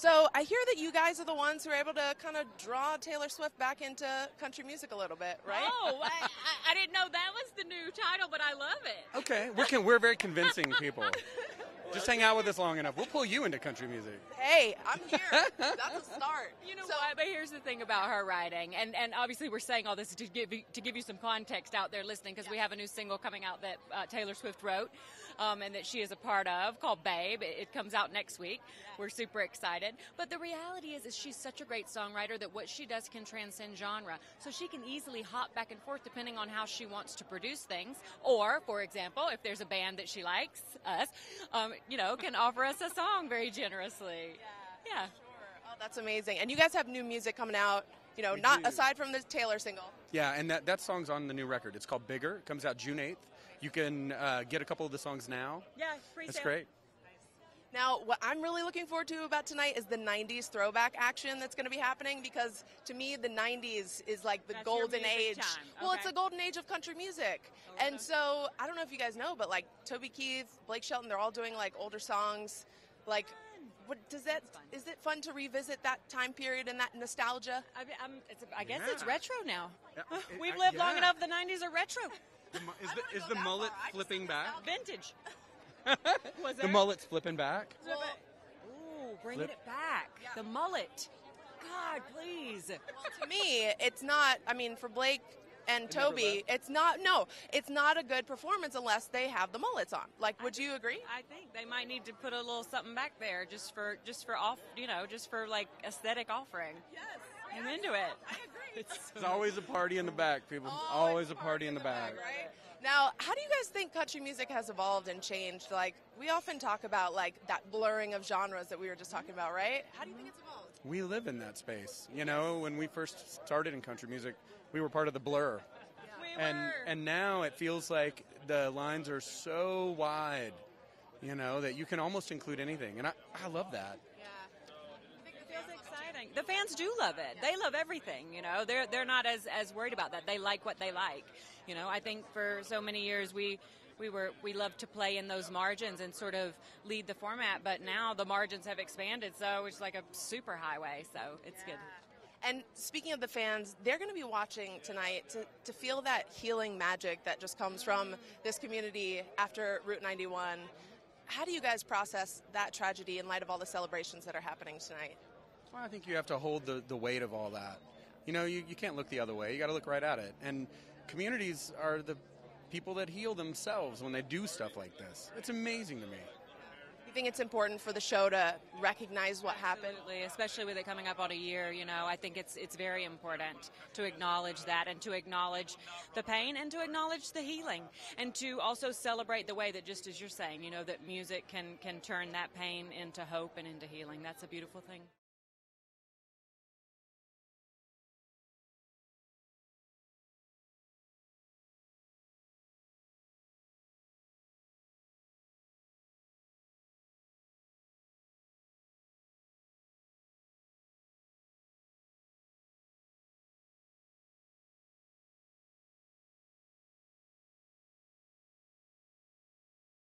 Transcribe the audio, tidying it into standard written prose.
So I hear that you guys are the ones who are able to kind of draw Taylor Swift back into country music a little bit, right? Oh, I didn't know that was the new title, but I love it. Okay, we're very convincing people. Just hang out with us long enough. We'll pull you into country music. Hey, I'm here. That's a start. You know what? But here's the thing about her writing, and obviously we're saying all this to give you some context out there listening, because we have a new single coming out that Taylor Swift wrote, and that she is a part of, called Babe. It comes out next week. We're super excited. But the reality is she's such a great songwriter that what she does can transcend genre. So she can easily hop back and forth depending on how she wants to produce things. Or, for example, if there's a band that she likes, us, can offer us a song very generously. Yeah. Sure. Oh, that's amazing. And you guys have new music coming out, aside from the Taylor single. Yeah, and that song's on the new record. It's called Bigger. It comes out June 8th. You can get a couple of the songs now. Yeah, pre-sale. That's great. Now, what I'm really looking forward to about tonight is the 90s throwback action that's going to be happening, because to me, the 90s is like the That's golden your music age. time. Well, Okay. it's the golden age of country music. And so, I don't know if you guys know, but like Toby Keith, Blake Shelton, they're all doing like older songs. Like, is it fun to revisit that time period and that nostalgia? I guess it's retro now. Yeah. We've lived long enough. The 90s are retro. Is the mullet flipping back? Vintage. The mullet's flipping back? Well, Ooh, bringing it back. Yeah. The mullet. God, please. well, to me, it's not, for Blake and Toby, it's not a good performance unless they have the mullets on. Like, would you agree? I think they might need to put a little something back there just for like aesthetic offering. Yes. I'm into it. I agree. There's always a party in the back, people. Always a party in the back. Right? Now, how do you guys think country music has evolved and changed? Like, we often talk about like that blurring of genres that we were just talking about, right? How do you think it's evolved? We live in that space. When we first started in country music, we were part of the blur. And now it feels like the lines are so wide, that you can almost include anything. And I love that. It feels exciting. The fans do love it. They love everything. They're not as worried about that. They like what they like. I think for so many years we loved to play in those margins and sort of lead the format, but now the margins have expanded, so it's like a super highway. So it's good. And speaking of the fans, they're going to be watching tonight to feel that healing magic that just comes from this community after Route 91. How do you guys process that tragedy in light of all the celebrations that are happening tonight? Well, I think you have to hold the weight of all that. You can't look the other way. You got to look right at it. And communities are the people that heal themselves when they do stuff like this. It's amazing to me. You think it's important for the show to recognize what happened? Absolutely, especially with it coming up on a year. I think it's very important to acknowledge that, and to acknowledge the pain, and to acknowledge the healing, and to also celebrate the way that, just as you're saying, that music can turn that pain into hope and into healing. That's a beautiful thing.